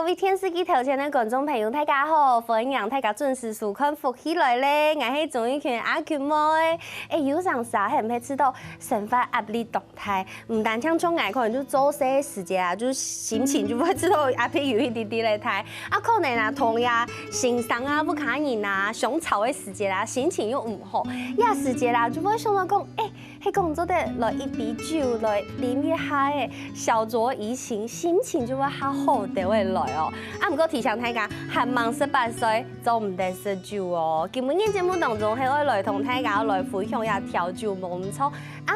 各位电视机头前的观众朋友，大家好，欢迎大家准时收看福起来咧。我是综艺圈阿群妹。有上啥很配知道生活压力动态，唔单像从我可能就做些时间啊，就是心情就会知道阿配有一点点来睇。可能啊同呀心伤啊不卡人啊，上吵的时间啦，心情又唔好，呀时间啦就会想到讲，迄工作得来一杯酒来啉一下诶，小酌怡情，心情就会较好的会来哦。不过提醒大家，还满18岁就唔得食酒哦。今日节目当中，係我來同大家來分享下調酒冇唔錯。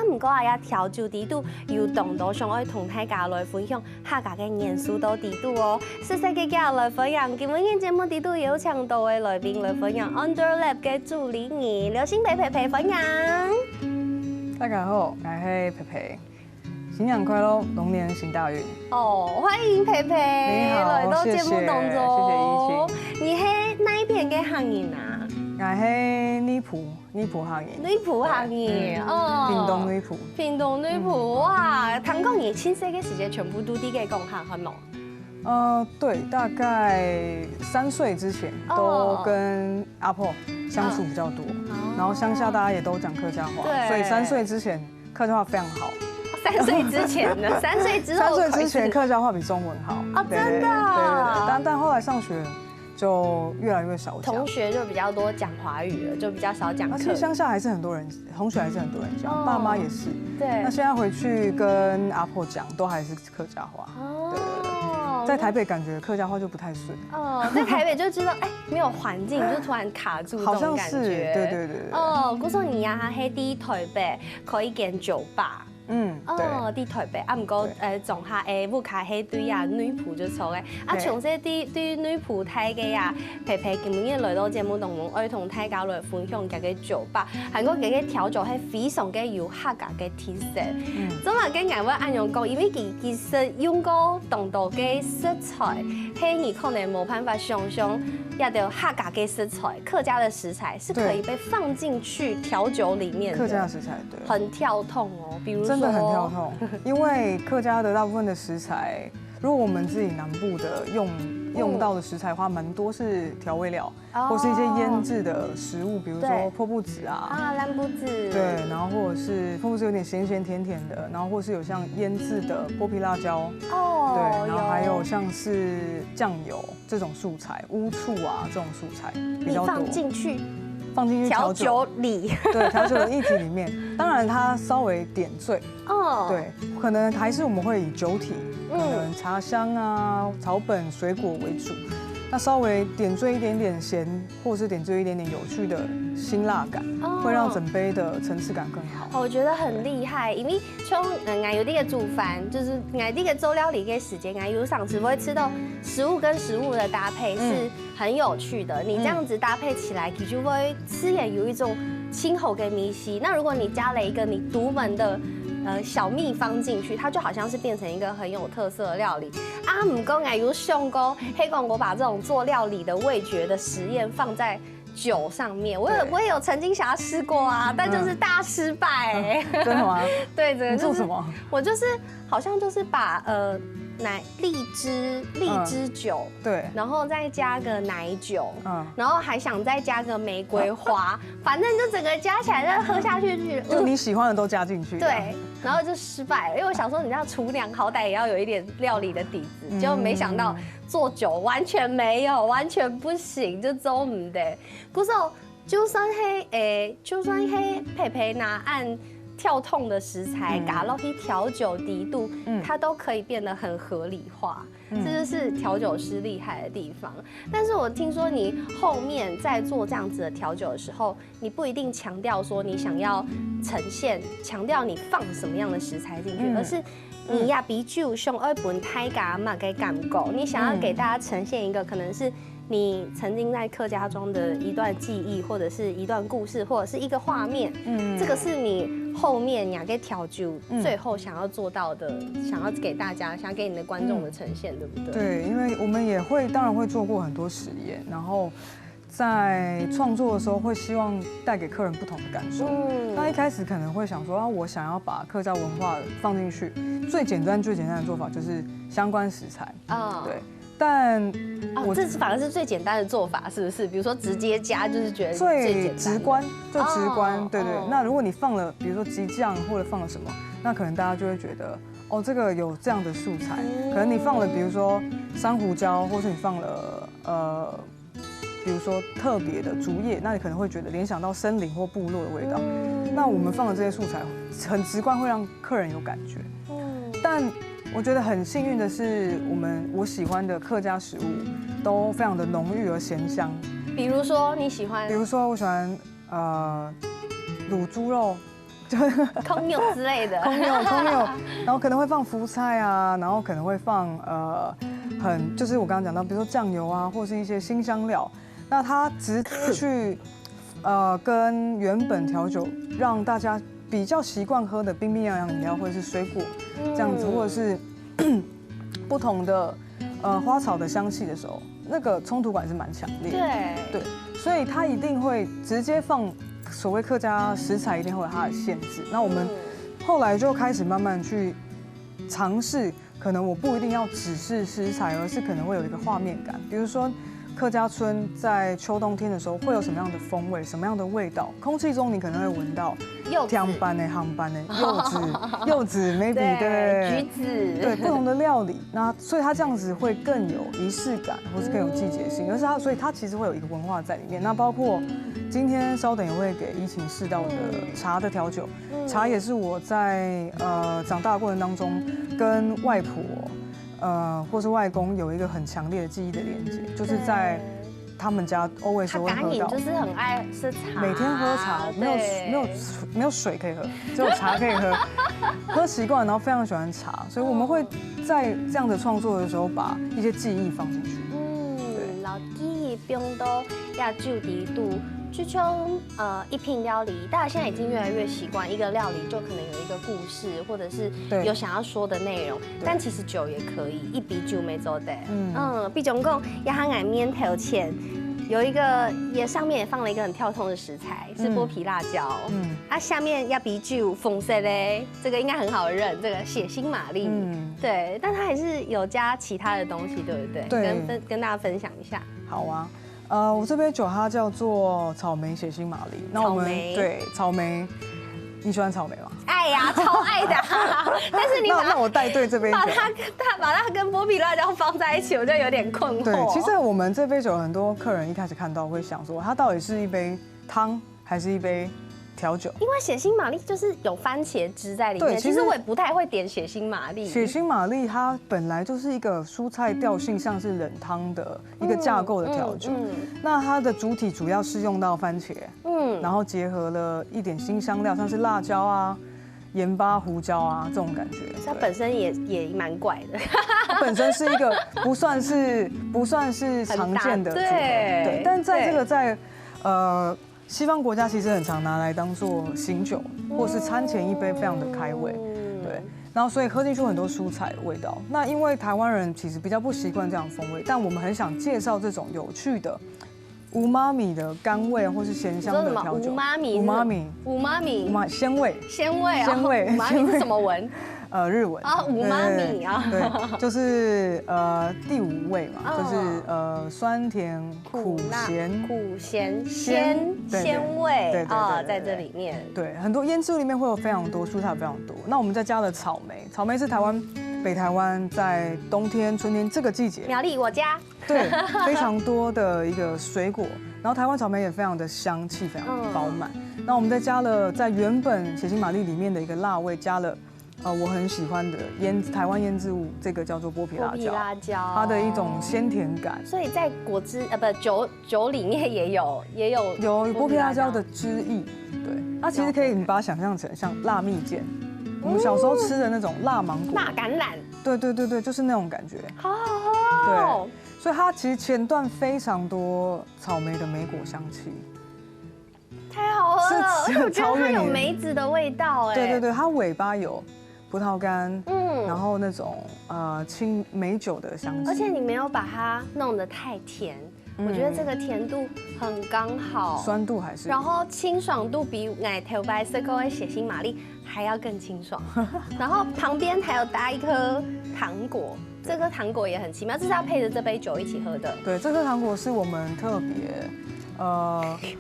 不過啊，調酒地度有當多想愛同大家來分享客家嘅元素到地度哦。細細嘅家來分享，今日節目地度有請到嘅來賓來分享 Underlab 嘅主理人劉新培培培分享。大家好，我是培培，新年快乐，龙年行大运。欢迎培培来到节目当中。谢谢你是哪一边嘅行业啊？我是女仆行业。女仆行业屏东女仆。屏东女仆哇！唐讲你亲生嘅时间全部都啲嘅工行係冇？对，大概3岁之前都跟阿婆相处比较多，然后乡下大家也都讲客家话，所以3岁之前客家话非常好。3岁之前呢？3岁之后？3岁之前客家话比中文好。真的。对，但后来上学就越来越少讲。同学就比较多讲华语了，就比较少讲客。其实乡下还是很多人，同学还是很多人讲，爸妈也是。对。那现在回去跟阿婆讲，都还是客家话。对。在台北感觉客家话就不太顺。在台北就知道没有环境，就突然卡住这种感觉。对。我说你呀，喺啲台北可以間酒吧。啲台北唔過仲下烏卡喺對啊女僕就錯嘅，從這啲女僕睇嘅呀，培培今日來到節目當中，我同大家來分享嘅酒吧，係我嘅調酒係非常嘅有客家嘅特色。咁啊，跟我按樣講，因為其實用過當道嘅食材，係你可能冇辦法想象，要有客家嘅食材，客家的食材是可以被放進去調酒裡面的。客家的食材對，很跳痛哦，比如說。真的很跳痛，因为客家的大部分的食材，如果我们自己南部的用到的食材的话，蛮多是调味料，或是一些腌制的食物，比如说破布子啊，蓝布子，对，然后或者是破布子有点咸咸甜甜的，然后或是有像腌制的剥皮辣椒，对，然后还有像是酱油这种素材，乌醋啊这种素材比较多，放进去调酒里，对，调酒的液体里面，当然它稍微点缀，对，可能还是我们会以酒体，可能茶香啊、草本、水果为主，那稍微点缀一点点咸，或是点缀一点点有趣的辛辣感，会让整杯的层次感更好。我觉得很厉害，因为从我有啲嘅煮饭，就是我啲嘅做料理嘅时间，我有上次会吃到食物跟食物的搭配是很有趣的。你这样子搭配起来，就会吃也有一种清口跟米稀。那如果你加了一个你独门的小秘方进去，它就好像是变成一个很有特色的料理。唔过我有想过，黑公我把这种做料理的味觉的实验放在酒上面，我也有曾经想要试过啊，但就是大失败。真的吗？对，这个做什么？我就是好像就是把荔枝酒，对，然后再加个奶酒，然后还想再加个玫瑰花，反正就整个加起来再喝下去，就你喜欢的都加进去。对，然后就失败了，因为我想说，你知道厨娘好歹也要有一点料理的底子，结果没想到做酒完全没有，完全不行，就做唔得。可是就算係培培拿按跳痛的食材，加落去调酒底度，它都可以变得很合理化。这就是调酒师厉害的地方。但是我听说你后面在做这样子的调酒的时候，你不一定强调说你想要呈现，强调你放什么样的食材进去，而是你呀比酒想要本大家嘛嘅感觉，你想要给大家呈现一个可能是你曾经在客家中的一段记忆，或者是一段故事，或者是一个画面。这个是你后面两个调酒最后想要做到的，想要给大家，想给你的观众的呈现，对不对？对，因为我们也会，当然会做过很多实验，然后在创作的时候会希望带给客人不同的感受。那一开始可能会想说，我想要把客家文化放进去，最简单的做法就是相关食材。对。但这反而是最简单的做法，是不是？比如说直接加，就是觉得最直观，最直观。对对。那如果你放了，比如说鸡酱或者放了什么，那可能大家就会觉得，哦，这个有这样的素材。可能你放了，比如说珊瑚礁，或是你放了比如说特别的竹叶，那你可能会觉得联想到森林或部落的味道。那我们放的这些素材很直观，会让客人有感觉。但我觉得很幸运的是，我喜欢的客家食物都非常的浓郁而咸香。比如说你喜欢？比如说我喜欢卤猪肉，空牛之类的。空牛，然后可能会放福菜啊，然后可能会放就是我刚刚讲到，比如说酱油啊，或是一些辛香料。那它直接去跟原本调酒，让大家比较习惯喝的冰冰凉凉饮料，或者是水果这样子，或者是不同的花草的香气的时候，那个冲突感是蛮强烈的。对，所以它一定会直接放所谓客家食材，一定会有它的限制。那我们后来就开始慢慢去尝试，可能我不一定要只是食材，而是可能会有一个画面感，比如说。客家村在秋冬天的时候会有什么样的风味，什么样的味道？空气中你可能会闻到天班的、航班的柚子 ，maybe 对，橘子，对不同的料理。那所以它这样子会更有仪式感，或是更有季节性。而是所以它其实会有一个文化在里面。那包括今天稍等也会给依晴试到的茶的调酒，茶也是我在长大的过程当中跟外婆。或是外公有一个很强烈的记忆的连接，就是在他们家 always 会喝到，就是很爱吃茶，每天喝茶，没有水可以喝，只有茶可以喝，喝习惯，然后非常喜欢茶，所以我们会在这样的创作的时候把一些记忆放进去。对，老记忆中都要注意度。就像一品料理，大家现在已经越来越习惯，一个料理就可能有一个故事，或者是有想要说的内容。但其实酒也可以，一比酒没做的。比总共要喊俺面头前有一个上面也放了一个很跳痛的食材，是剥皮辣椒。下面要比酒粉色嘞，这个应该很好认，这个血腥玛丽。对，但它还是有加其他的东西，对不对？对，跟大家分享一下。好啊。我这杯酒它叫做草莓血腥玛丽。那我们对草莓，你喜欢草莓吗？爱呀，超爱的。但是你那我带队这杯酒，把它跟剥皮辣椒放在一起，我就有点困惑。对，其实我们这杯酒很多客人一开始看到会想说，它到底是一杯汤还是一杯调酒？因为血腥玛丽就是有番茄汁在里面。对，其实我也不太会点血腥玛丽。血腥玛丽它本来就是一个蔬菜调性像是冷汤的一个架构的调酒，那它的主体主要是用到番茄，然后结合了一点辛香料，像是辣椒啊、盐巴、胡椒啊这种感觉。它本身也蛮怪的，它本身是一个不算是常见的组合，对。但在这个西方国家其实很常拿来当做醒酒，或是餐前一杯，非常的开胃，对。然后所以喝进去很多蔬菜的味道。那因为台湾人其实比较不习惯这样的风味，但我们很想介绍这种有趣的无妈咪的甘味或是咸香的调酒。无妈咪，鲜味无妈咪是什么文？日文无妈咪啊，对，就是第五味嘛，就是酸甜苦咸鲜味啊，在这里面。对，很多腌制物里面会有非常多蔬菜，非常多。那我们再加了草莓，草莓是北台湾在冬天、春天这个季节，苗栗我家对非常多的一个水果。然后台湾草莓也非常的香气，非常饱满。那我们再加了在原本血腥玛丽里面的一个辣味，加了。我很喜欢的台湾腌制物，这个叫做剥皮辣椒，它的一种鲜甜感。所以在果汁酒里面也有剥皮辣椒的汁液，对。它其实可以你把它想象成像辣蜜饯，我们小时候吃的那种辣芒果、辣橄榄，对，就是那种感觉。好好喝。对，所以它其实前段非常多草莓的莓果香气。太好喝了，而且我觉得它有梅子的味道，对，它尾巴有葡萄干，然后那种青梅酒的香气，而且你没有把它弄得太甜，我觉得这个甜度很刚好，酸度还是，然后清爽度比奶头白色口味血腥玛丽还要更清爽，然后旁边还有搭一颗糖果，这个糖果也很奇妙，这是要配着这杯酒一起喝的。对，这颗糖果是我们特别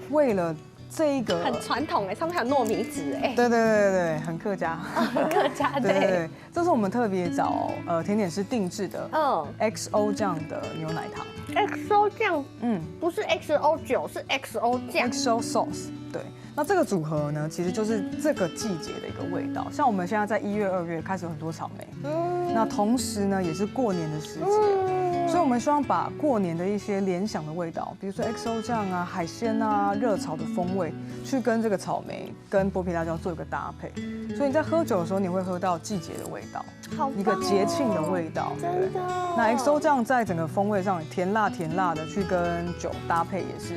为了这一个很传统哎，上面还有糯米纸哎。对，很客家。很客家对，这是我们特别找甜点师定制的XO 酱的牛奶糖。XO 酱，不是 XO 酒，是 XO 酱。XO sauce， 对。那这个组合呢，其实就是这个季节的一个味道。像我们现在在1月、2月开始有很多草莓，那同时呢也是过年的时节，所以我们希望把过年的一些联想的味道，比如说 XO 酱啊、海鲜啊、热炒的风味，去跟这个草莓、跟剥皮辣椒做一个搭配。所以你在喝酒的时候，你会喝到季节的味道，一个节庆的味道。真的。那 XO 酱在整个风味上甜辣的去跟酒搭配也是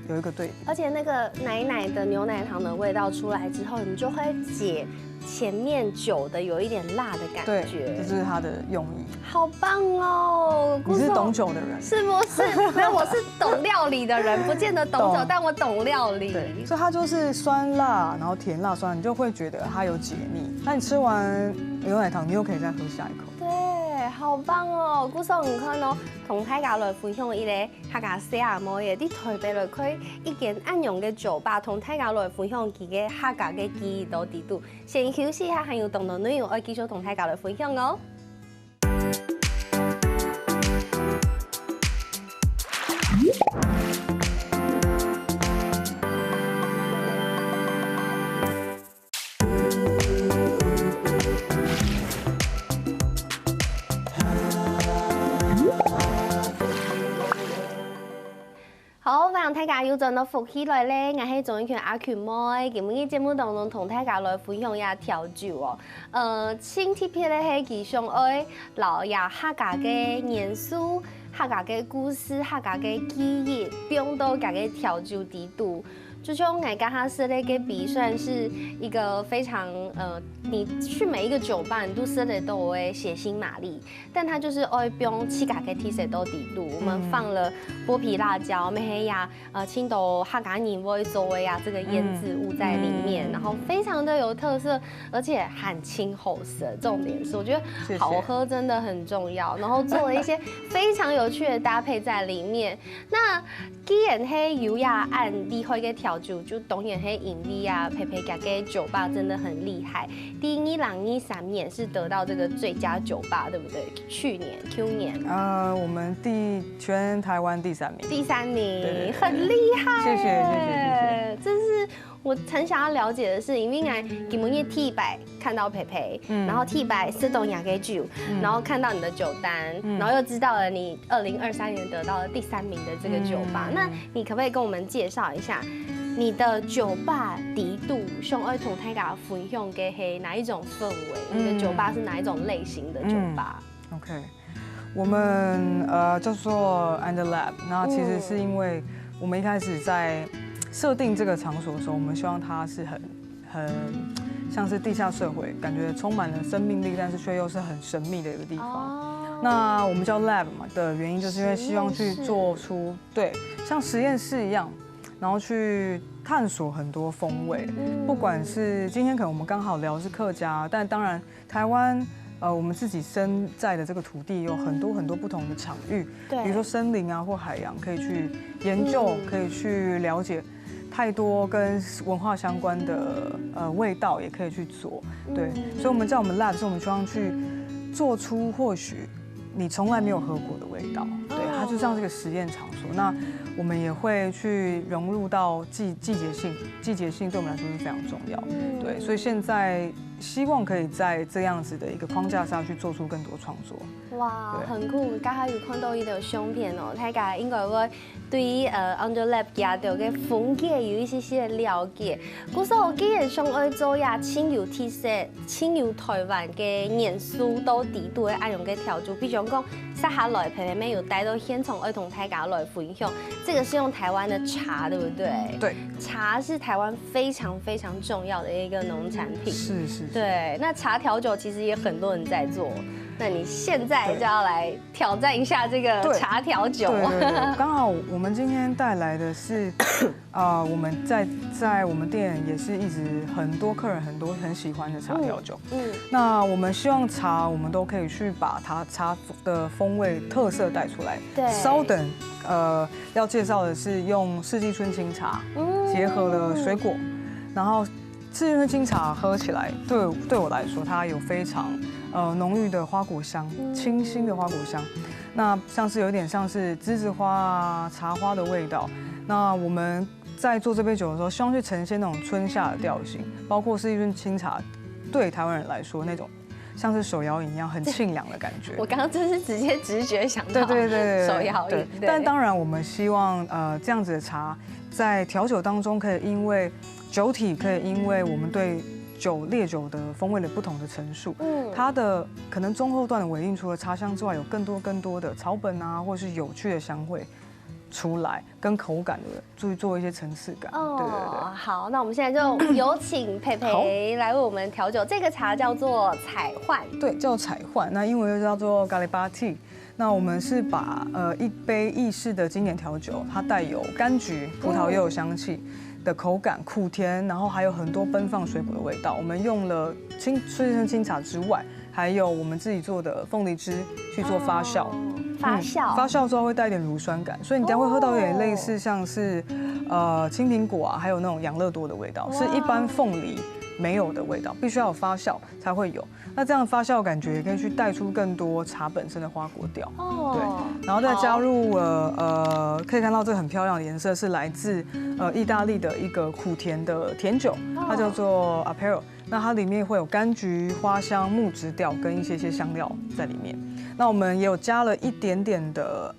有一个对比，而且那个奶的牛奶糖的味道出来之后，你就会解前面酒的有一点辣的感觉。对，这是它的用意。好棒哦！你是懂酒的人，是不是？没有，我是懂料理的人，不见得懂酒，但我懂料理。对，所以它就是酸辣，然后甜辣酸，你就会觉得它有解腻。那你吃完牛奶糖，你又可以再喝下一口。对，好棒哦！古时唔看哦，同大家来分享一个客家西阿妹嘅，啲台北来开一间暗用嘅酒吧，同大家来分享佢嘅客家嘅记忆到地度。先休息下，还有动动内容，我继续同大家来分享哦。好，欢迎大家又轉到福起來咧，我係總一權阿權妹，今日嘅節目當中同大家來分享一下調酒哦。請特別咧係其上愛留下客家嘅元素、客家嘅故事、客家嘅記憶，變到家嘅調酒地度。就像我剛剛設那個比算是一個非常你去每一個酒吧，你都設的都會血腥瑪麗，但它就是愛用七家嘅體色都底度，我們放了剝皮辣椒、咩黑呀、青豆、客家泥味作為呀這個醃製物在裡面，然後非常的有特色，而且含清厚色。重點是我覺得好喝真的很重要，然後做了一些非常有趣的搭配在裡面。那既然係優雅按厲害嘅調酒，就當然係盈利啊，佩佩家嘅酒吧真的很厲害。第2023年是得到這個最佳酒吧，對不對？去年我們全台灣第3名。第3名，對很厲害。謝謝。這是我很想要了解的是，因為我今日T百看到佩佩，然後T百是東亞嘅酒，然後看到你的酒單，然後又知道了你2023年得到了第3名的這個酒吧。那你可不可以跟我們介紹一下？你的酒吧底度想要同大家分享嘅係哪一種氛圍？你的酒吧是哪一種類型的酒吧？OK， 我們叫做 And Lab， 那其實是因為我們一開始在設定這個場所的時候，我們希望它是很像是地下社會，感覺充滿了生命力，但是卻又是很神秘的一個地方。那我們叫 Lab 嘛的原因，就是因為希望去做出對像實驗室一樣。然後去探索很多風味，不管是今天可能我們剛好聊的是客家，但當然台灣，我們自己身在的這個土地有很多不同的場域，比如說森林啊或海洋，可以去研究，可以去了解太多跟文化相關的味道，也可以去做，對，所以我們在我們 lab 的時候，我們希望去做出或許你從來沒有喝過的味道，對，它就像這個實驗場所。那我們也會去融入到季節性對我們來說是非常重要，對，所以現在希望可以在這樣子的一個框架下去做出更多創作。哇，很酷！剛才有看到一條相片哦，大家應該會對And Lab 嘅嘅風景有一些了解。故實我既然想愛做呀，輕有特色、輕有台灣嘅元素到地度嘅愛用嘅調酒，比如講接下來佩佩妹有帶到現場，愛同大家來分享。這個是用台灣的茶，對不對？對，茶是台灣非常重要的一個農產品。是。對，那茶調酒其實也很多人在做。那你现在就要来挑战一下这个茶调酒。对，刚好我们今天带来的是，我们在我们店也是一直很多客人很喜欢的茶调酒。那我们希望茶，我们都可以去把它茶的风味特色带出来。对，稍等，要介绍的是用四季春清茶结合了水果，然后四季春清茶喝起来对我来说，它有非常浓郁的花果香，清新的花果香。那像是有点像是栀子花啊、茶花的味道。那我们在做这杯酒的时候，希望去呈现那种春夏的调性，包括四季春清茶，对台湾人来说那种像是手摇饮一样很沁凉的感觉。我刚刚真是直接直觉想到对手摇饮。但当然，我们希望这样子的茶在调酒当中，可以因为酒体可以因为我们对烈酒的风味的不同的陈述，它的可能中后段的尾韵，除了茶香之外，有更多的草本啊，或是有趣的香味出来，跟口感的做一些层次感。对。好，那我们现在就有请佩佩来为我们调酒。这个茶叫做彩幻，对，叫彩幻，那英文又叫做 Galibaty。那我们是把一杯意式的经典调酒，它带有柑橘、葡萄柚香气的口感，苦甜，然后还有很多奔放水果的味道。我们用了四季春清茶之外，还有我们自己做的凤梨汁去做发酵。发酵之后会带一点乳酸感，所以你等下会喝到有点类似像是青苹果啊，还有那种养乐多的味道，是一般凤梨没有的味道，必须要有发酵才会有。那这样发酵感觉也可以去带出更多茶本身的花果调。对，然后再加入可以看到这个很漂亮的颜色是来自意大利的一个苦甜的甜酒，它叫做 Aperol。那它里面会有柑橘、花香、木质调跟一些香料在里面。那我们也有加了一点点的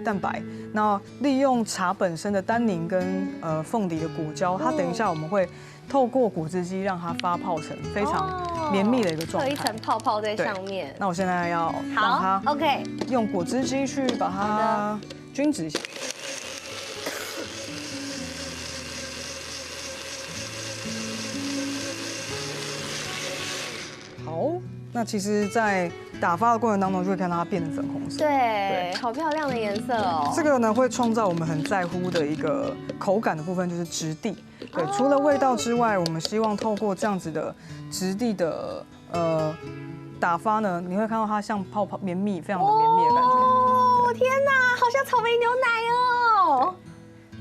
蛋白，那利用茶本身的单宁跟凤梨的果胶，它等一下我们会透过果汁机让它发泡成非常绵密的一个状态，有一层泡泡在上面。那我现在要让它 OK 用果汁机去把它均质一下。好，那其实，在打发的过程当中，就会看到它变成粉红色。对，好漂亮的颜色哦。这个呢，会创造我们很在乎的一个口感的部分，就是质地。对，除了味道之外，我们希望透过这样子的质地的打发呢，你会看到它像泡泡绵密，非常的绵密的感觉。哦，天哪，好像草莓牛奶哦。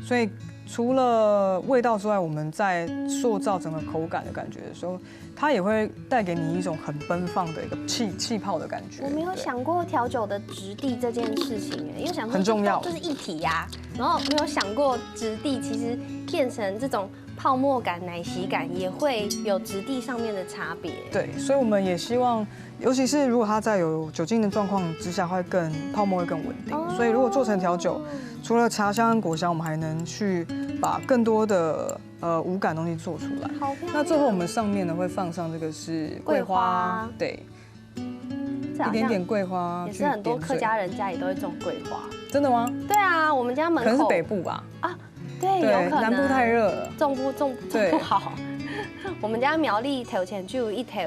所以除了味道之外，我们在塑造整个口感的感觉的时候，它也会带给你一种很奔放的一个气泡的感觉。我没有想过调酒的质地这件事情，因为想说很重要，就是一体呀。然后没有想过质地其实变成这种泡沫感、奶昔感，也会有质地上面的差别。对，所以我们也希望，尤其是如果它在有酒精的状况之下，会泡沫会更稳定。所以如果做成调酒，除了茶香跟果香，我们还能去把更多的五感东西做出来。好漂亮。那最后我们上面呢会放上这个是桂花，对，一点点桂花，也是很多客家人家里都会种桂花。真的吗？对啊，我们家门口可能是北部吧。啊，对，有可能南部太热了，种不好。我们家苗栗头前就有一头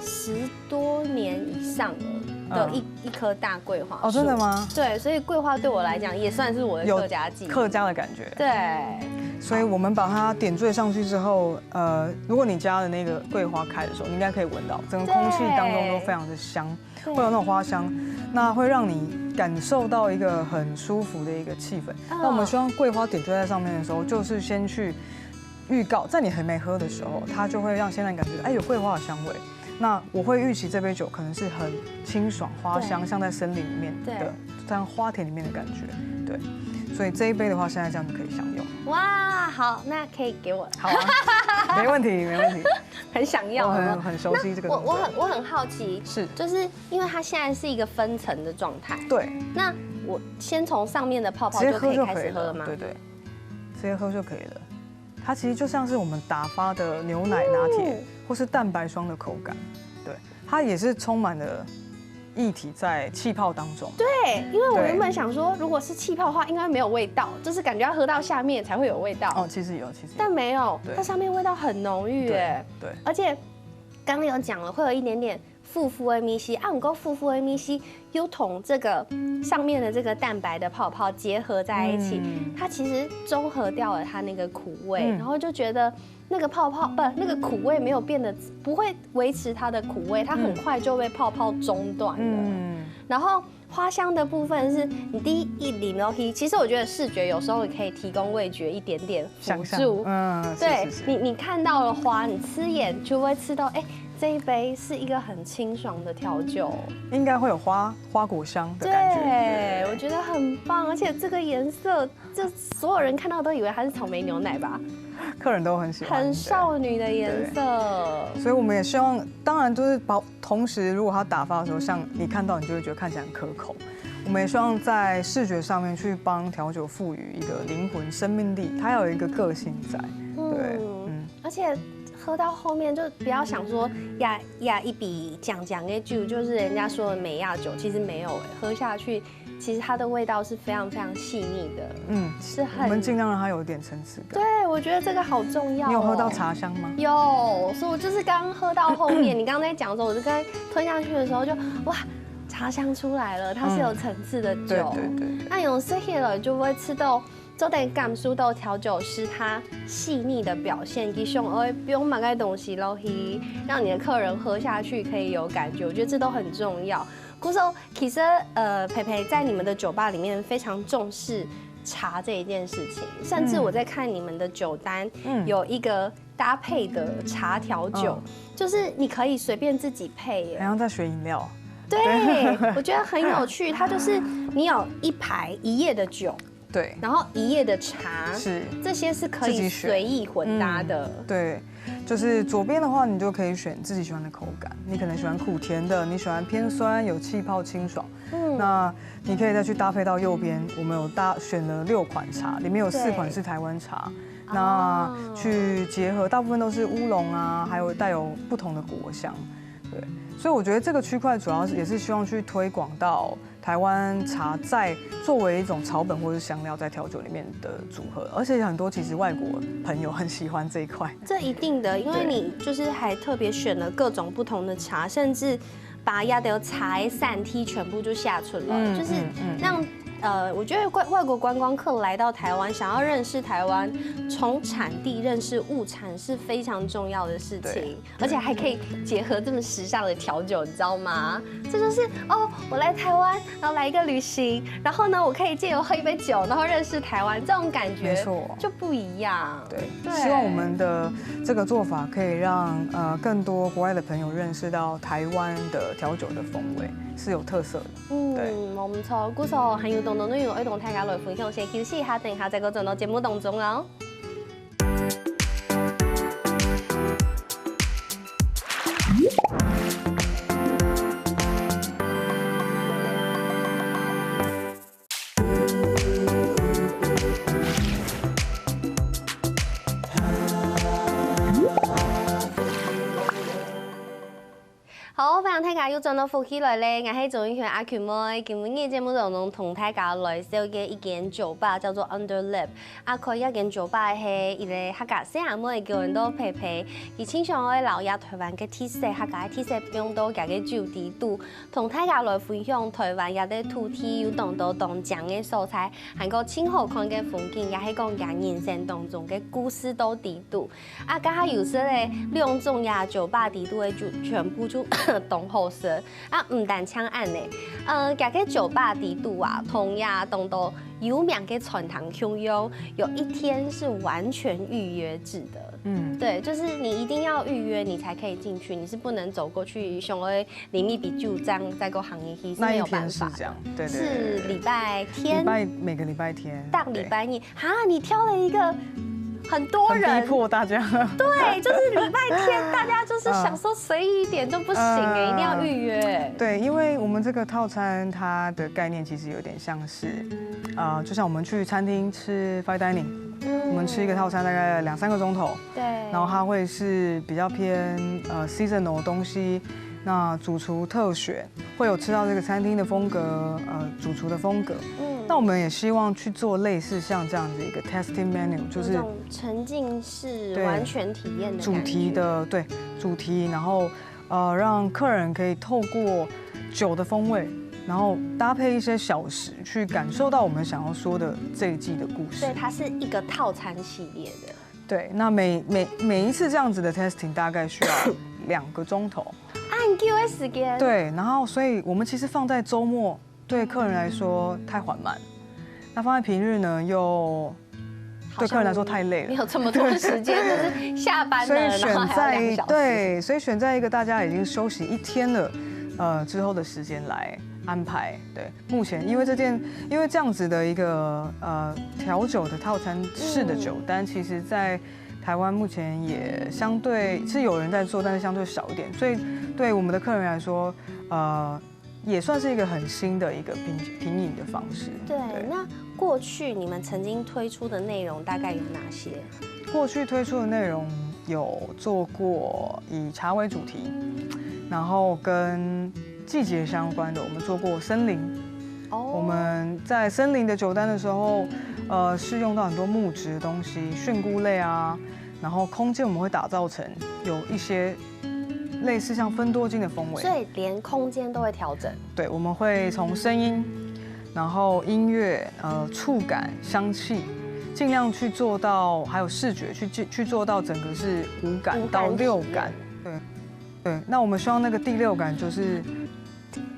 10多年以上了的一棵大桂花。哦，真的吗？对，所以桂花对我来讲也算是我的客家记忆，客家的感觉。对，所以我们把它点缀上去之后，如果你家的那个桂花开的时候，你应该可以闻到，整个空气当中都非常的香，会有那种花香，那会让你感受到一个很舒服的一个气氛。那我们希望桂花点缀在上面的时候，就是先去预告，在你还没喝的时候，它就会让先让你感觉，有桂花的香味。那我会预期这杯酒可能是很清爽花香，像在森林里面的，像花田里面的感觉。对，所以这一杯的话，现在这样就可以享用。哇，好，那可以给我。好啊，没问题，没问题。很想要，我很熟悉这个。我很好奇，是，就是因为它现在是一个分层的状态。对。那我先从上面的泡泡就可以开始喝了吗？对，直接喝就可以了。它其实就像是我们打发的牛奶拿铁，或是蛋白霜的口感。对，它也是充满了液体在气泡当中。对，因为我原本想说，如果是气泡的话，应该没有味道，就是感觉要喝到下面才会有味道。哦，其实有，但没有，它上面味道很浓郁耶。对，而且刚刚有讲了，会有一点点富富的米西，不过富富的米西又同这个上面的这个蛋白的泡泡结合在一起，它其实中和掉了它那个苦味，然后就觉得那个泡泡那个苦味没有变得，不会维持它的苦味，它很快就被泡泡中断了。然后花香的部分是你第一淋落去，其实我觉得视觉有时候也可以提供味觉一点点辅助。对，你看到了花，你吃眼就会吃到，这一杯是一个很清爽的调酒，应该会有花果香的感觉。对，我觉得很棒，而且这个颜色，这所有人看到都以为它是草莓牛奶吧？客人都很喜欢，很少女的颜色。所以我们也希望，当然就是同时，如果它打发的时候，像你看到，你就会觉得看起来很可口。我们也希望在视觉上面去帮调酒赋予一个灵魂、生命力，它要有一个个性在。对，而且喝到后面就不要想说呀一笔讲的酒，就是人家说的美亚酒，其实没有喝下去。其实它的味道是非常非常细腻的，是很。我们尽量让它有点层次感。对，我觉得这个好重要。你有喝到茶香吗？有，所以我就是刚喝到后面，你刚刚在讲的时候，我就跟吞下去的时候就哇，茶香出来了，它是有层次的酒。对。那用这些了就会吃到。就得感受到调酒师他细腻的表现，其实不用买个东西落去，让你的客人喝下去可以有感觉，我觉得这都很重要。其实培培在你们的酒吧里面非常重视茶这一件事情，甚至我在看你们的酒单，有一个搭配的茶调酒，就是你可以随便自己配耶，好像在学饮料。对，我觉得很有趣，它就是你有一排一页的酒。对，然后一页的茶，这些是可以随意混搭的。对，就是左边的话，你就可以选自己喜欢的口感。你可能喜欢苦甜的，你喜欢偏酸有气泡清爽。那你可以再去搭配到右边，我们有选了6款茶，里面有4款是台湾茶。那去结合，大部分都是乌龙啊，还有带有不同的果香。对，所以我觉得这个区块主要也是希望去推广到台湾茶在作为一种草本或是香料在调酒里面的组合，而且很多其实外国朋友很喜欢这一块。这一定的，因为你就是还特别选了各种不同的茶，甚至把亚德茶的散梯全部就下出了，就是让。我觉得外国观光客来到台湾，想要认识台湾，从产地认识物产是非常重要的事情，而且还可以结合这么时尚的调酒，你知道吗？这就是我来台湾，然后来一个旅行，然后呢，我可以借由喝一杯酒，然后认识台湾，这种感觉没错就不一样。对，希望我们的这个做法可以让更多国外的朋友认识到台湾的调酒的风味是有特色的。对，冇唔錯，故數還要動動都要愛同大家來分享，先休息一下，等一下再個進到節目當中哦。好，非常大家又轉到福起來咧，我係總員阿權妹，今日嘅節目當中同大家來紹嘅一間酒吧叫做 Underlip。佢一間酒吧係一個客家細阿妹叫人都陪陪，而經常喺留意台灣嘅特色，客家嘅特色用到家嘅酒地度，同大家來分享台灣也啲土地有當到當醬嘅素材，還個清好看嘅風景，也係講人人生當中嘅故事都地度。家下有時咧利用種呀酒吧地度嘅就全部就東後色唔但搶案呢，家個酒吧地度啊，同呀當到有名嘅傳統享用，有一天是完全預約制的。對，就是你一定要預約，你才可以進去，你是不能走過去，想要裡面比就這樣在個行業去是沒有辦法。那一天是這樣，對。是禮拜天。每個禮拜天。當禮拜一，你挑了一個。很多人很逼迫大家，對，就是禮拜天，大家就是想說隨意一點就不行一定要預約。對，因為我們這個套餐它的概念其實有點像是，就像我們去餐廳吃 fine dining，我們吃一個套餐大概2-3個鐘頭，對，然後它會是比較偏seasonal 的東西。那主廚特選會有吃到這個餐廳的風格，主廚的風格。那我們也希望去做類似像這樣子一個 tasting menu， 就是沉浸式完全體驗的主題的，對主題，然後让客人可以透过酒的风味，然后搭配一些小食，去感受到我们想要说的这一季的故事。所以它是一个套餐系列的。对，那每一次这样子的 testing 大概需要2个钟头。按 Q 的时间。对，然后所以我们其实放在周末对客人来说太缓慢，那放在平日呢又对客人来说太累了。没有这么多时间，就是下班了，所以选然后还要2小时。对，所以选在一个大家已经休息1天了，之后的时间来安排。对，目前因为这样子的一个调酒的套餐式的酒单，其实在台湾目前也相对是有人在做，但是相对少一点，所以对我们的客人来说，也算是一个很新的一个品饮的方式。对，那过去你们曾经推出的内容大概有哪些？过去推出的内容有做过以茶为主题，然后跟季节相关的，我们做过森林。我们在森林的酒单的时候，是用到很多木质的东西，菌菇类啊，然后空间我们会打造成有一些类似像芬多精的风味，所以连空间都会调整。对，我们会从声音，然后音乐、触感、香气，尽量去做到，还有视觉去做到整个是5感到6感。对，那我们希望那个第6感就是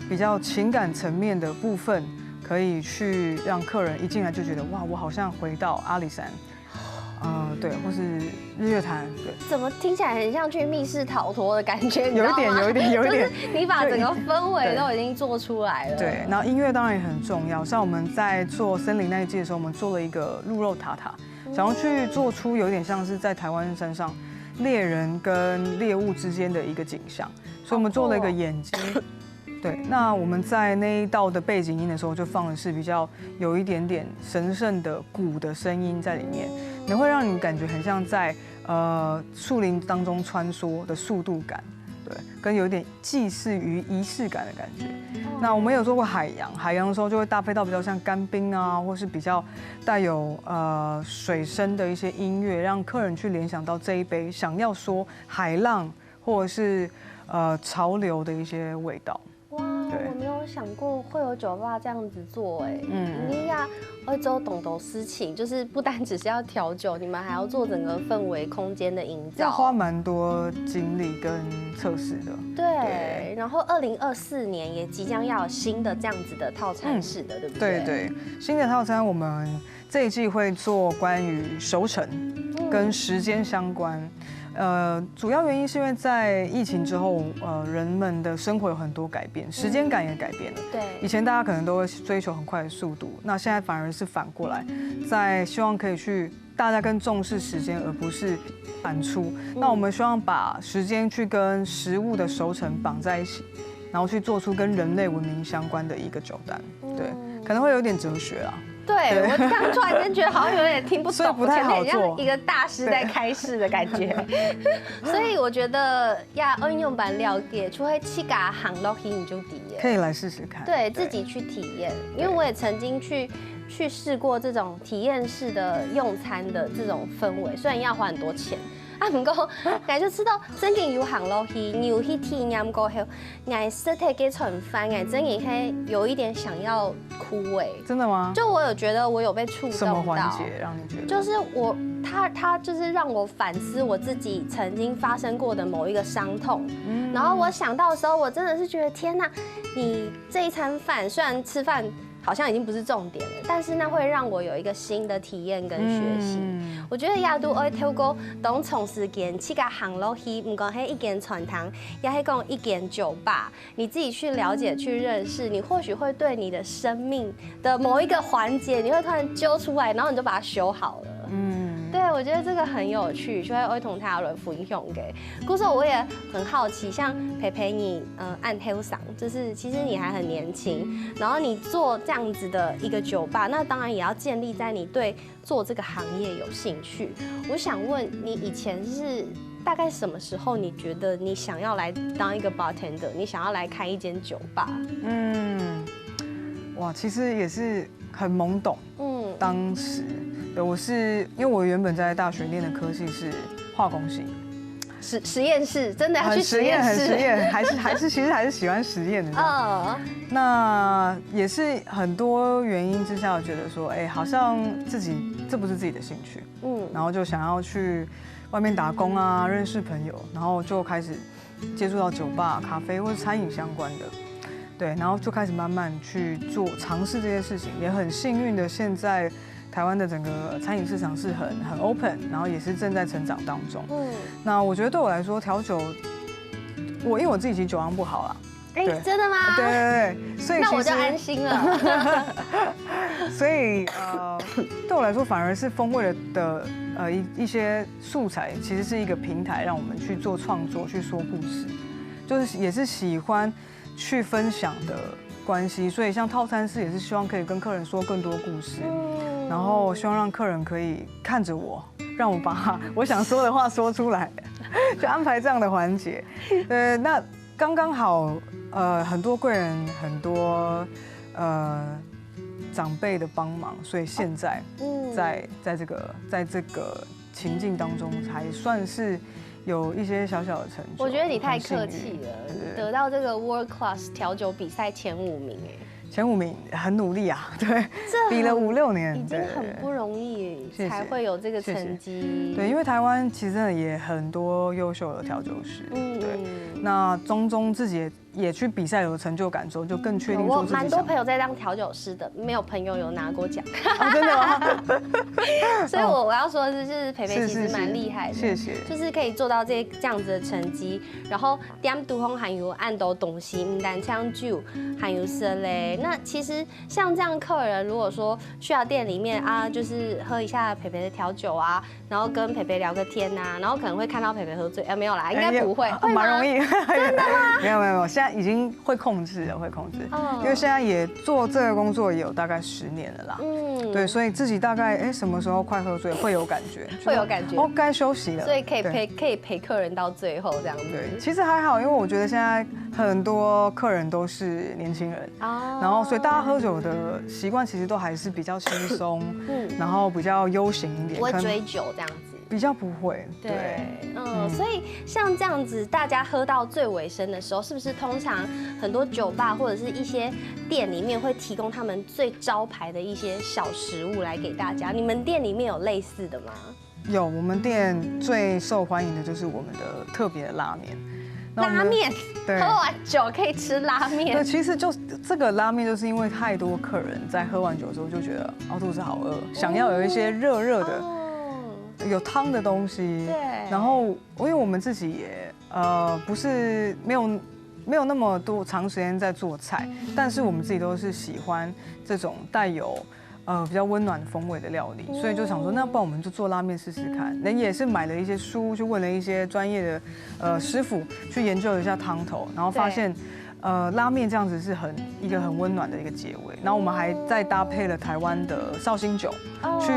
比较情感层面的部分，可以去让客人一进来就觉得哇，我好像回到阿里山。对，或是日月潭，对，怎么听起来很像去密室逃脱的感觉？有一点，就是你把整个氛围都已经做出来了。对，然后音乐当然也很重要。像我们在做森林那一季的时候，我们做了一个鹿肉塔塔，想要去做出有点像是在台湾山上猎人跟猎物之间的一个景象，所以我们做了一个眼睛。对，那我们在那一道的背景音的时候，就放的是比较有一点点神圣的鼓的声音在里面，能会让你感觉很像在树林当中穿梭的速度感，对，跟有点祭祀与仪式感的感觉。那我们有做过海洋的时候就会搭配到比较像干冰啊，或是比较带有水声的一些音乐，让客人去联想到这一杯想要说海浪或者是潮流的一些味道。哇，我没有想过会有酒吧这样子做哎。你呀，会做懂得事情，就是不单只是要调酒，你们还要做整个氛围空间的营造，要花蛮多精力跟测试的。对，然后2024年也即将要有新的这样子的套餐式的，对不对？对，新的套餐我们这一季会做关于熟成跟时间相关。主要原因是因为在疫情之后，人们的生活有很多改变，时间感也改变了。对，以前大家可能都会追求很快的速度，那现在反而是反过来，在希望可以去大家更重视时间，而不是产出。那我们希望把时间去跟食物的熟成绑在一起，然后去做出跟人类文明相关的一个酒单。对，可能会有点哲学啊。对，我刚突然间觉得好像有点听不懂，所以不太好做，像一个大师在开示的感觉。所以我觉得要应用版了解，除非去嘎行落去你就体验，可以来试试看。对，自己去体验，因为我也曾经去试过这种体验式的用餐的这种氛围，虽然要花很多钱。不过，我就知道真嘅有行落去，你有去體驗過後，我實體嘅存飯，我真嘅係有一點想要哭萎。真的嗎？就我有覺得我有被觸動到。什麼環節讓你覺得？就是他就是讓我反思我自己曾經發生過的某一個傷痛。然後我想到的時候，我真的是覺得天哪，你這一餐飯雖然吃飯好像已經不是重點了，但是那會讓我有一個新的體驗跟學習。我覺得也都會透過當從事件去個行落去，唔講係一間餐廳，也係講一間酒吧，你自己去了解、去認識，你或許會對你的生命的某一個環節，你會突然揪出來，然後你就把它修好了。對，我覺得這個很有趣，就會同他人分享嘅。故事我也很好奇，像培培你，按黑嗓，就是其實你還很年輕，然後你做這樣子的一個酒吧，那當然也要建立在你對做這個行業有興趣。我想問你以前是大概什麼時候，你覺得你想要來當一個 bartender， 你想要來開一間酒吧？哇，其實也是很懵懂。當時。我是因為我原本在大學念的科系是化工系，实验室，真的要去实验室，很实验，其实还是喜欢实验的。那也是很多原因之下，我觉得说，好像这不是自己的兴趣，然后就想要去外面打工啊，认识朋友，然后就开始接触到酒吧、咖啡或者餐饮相关的，对，然后就开始慢慢去尝试这些事情，也很幸运的，现在台湾的整个餐饮市场是很 open， 然后也是正在成长当中。那我觉得对我来说，调酒，因为我自己其实酒量不好啦。真的吗？对，所以那我就安心了。所以对我来说，反而是风味的一些素材，其实是一个平台，让我们去做创作，去说故事，就是也是喜欢去分享的关系。所以像套餐式也是希望可以跟客人说更多故事，然后希望让客人可以看着我，让我把我想说的话说出来，就安排这样的环节。那刚刚好。很多贵人，很多长辈的帮忙，所以现在在这个情境当中，还算是有一些小小的成就。我觉得你太客气了，得到这个 World Class 调酒比赛前5名前5名很努力啊，对，比了5、6年，已经很不容易才会有这个成绩。对，因为台湾其实真的也很多优秀的调酒师，对，那中自己也去比赛有成就感之后，就更确定说自己我蛮多朋友在当调酒师的，没有朋友有拿过奖。真的吗？所以我要说的是，就是培培其实蛮厉害的，谢谢，就是可以做到这样子的成绩，然后点都风含有按斗东西，唔单枪酒含有色嘞。那其实像这样客人，如果说去到店里面啊，就是喝一下培培的调酒啊，然后跟培培聊个天呐，然后可能会看到培培喝醉，没有啦，应该不会，蛮容易。真的吗？没有，现在已经会控制了，因为现在也做这个工作也有大概10年了啦。对，所以自己大概什么时候快喝醉会有感觉，哦，该休息了，所以可以陪客人到最后这样子。对，其实还好，因为我觉得现在很多客人都是年轻人，然后所以大家喝酒的习惯其实都还是比较轻松，然后比较悠闲一点，不会追酒这样子。比较不会，对，所以像这样子，大家喝到最尾声的时候，是不是通常很多酒吧或者是一些店里面会提供他们最招牌的一些小食物来给大家？你们店里面有类似的吗？有，我们店最受欢迎的就是我们的特别的拉面。拉面，对，喝完酒可以吃拉面。对，其实就这个拉面，就是因为太多客人在喝完酒之后就觉得肚子好饿，想要有一些热热的。有汤的东西，对。然后，因为我们自己也不是没有那么多长时间在做菜，但是我们自己都是喜欢这种带有比较温暖风味的料理，所以就想说，那不然我们就做拉面试试看。人也是买了一些书，去问了一些专业的师傅去研究一下汤头，然后发现。拉面这样子是一个很温暖的一个结尾，然后我们还再搭配了台湾的绍兴酒，去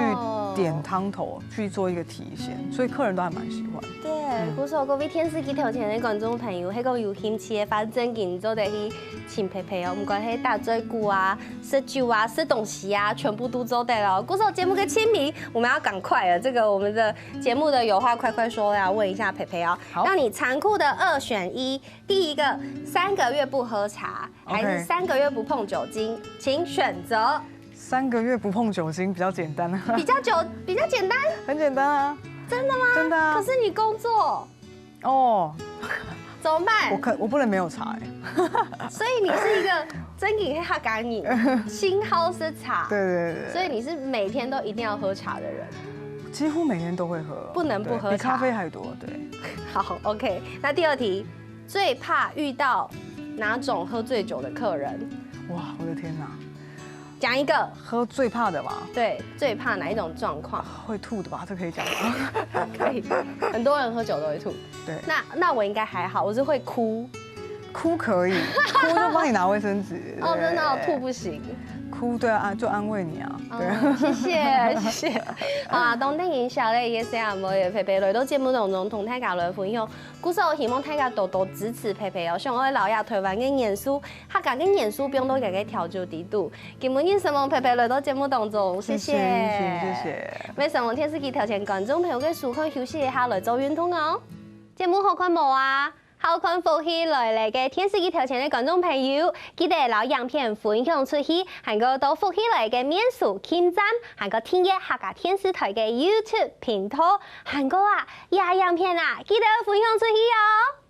点汤头去做一个体现，所以客人都还蛮喜欢。对，鼓手各位电视机头前的观众朋友，迄个有兴趣的，反正今做得去请培培哦，不管是大嘴骨啊、吃酒啊、吃东西啊，全部都做得了。鼓手节目的签名，我们要赶快了，这个我们的节目的有话快说，要问一下培培哦，让你残酷的2选1，第一个3个月不喝茶，还是3个月不碰酒精，请选择。3个月不碰酒精比较简单啊，比较简单，很简单啊。真的吗？真的啊。可是你工作哦，怎么办？我不能没有茶所以你是一个真饮黑哈干饮，新好是茶。对。所以你是每天都一定要喝茶的人。几乎每天都会喝，不能不喝茶，比咖啡还多。对。好 ，OK。那第2题，最怕遇到哪种喝醉酒的客人？哇，我的天哪！讲一个喝最怕的吧？对，最怕哪一种状况？会吐的吧？这可以讲吗？可以，很多人喝酒都会吐。对，那我应该还好，我是会哭。哭可以，哭就帮你拿卫生纸。哦，真的，吐不行。哭对啊，就安慰你啊。对，谢谢。啊，当电影小类也是啊，我也陪陪来到节目当中同大家来分享。鼓手希望大家多多支持陪陪哦，像我老爷台湾嘅演书，客家嘅演书不用都给调酒地度。今日什么陪陪来到节目当中，谢谢。谢谢。为什么电视机头前观众朋友嘅舒康休息一下来做运动哦。節目好看無啊？好看福氣來嚟嘅電視機頭前嘅觀眾朋友，記得留影片分享出去，還有到福氣來嘅面書網站，還有訂閱客家電視台嘅 YouTube 頻道，還有影片啊，記得分享出去哦。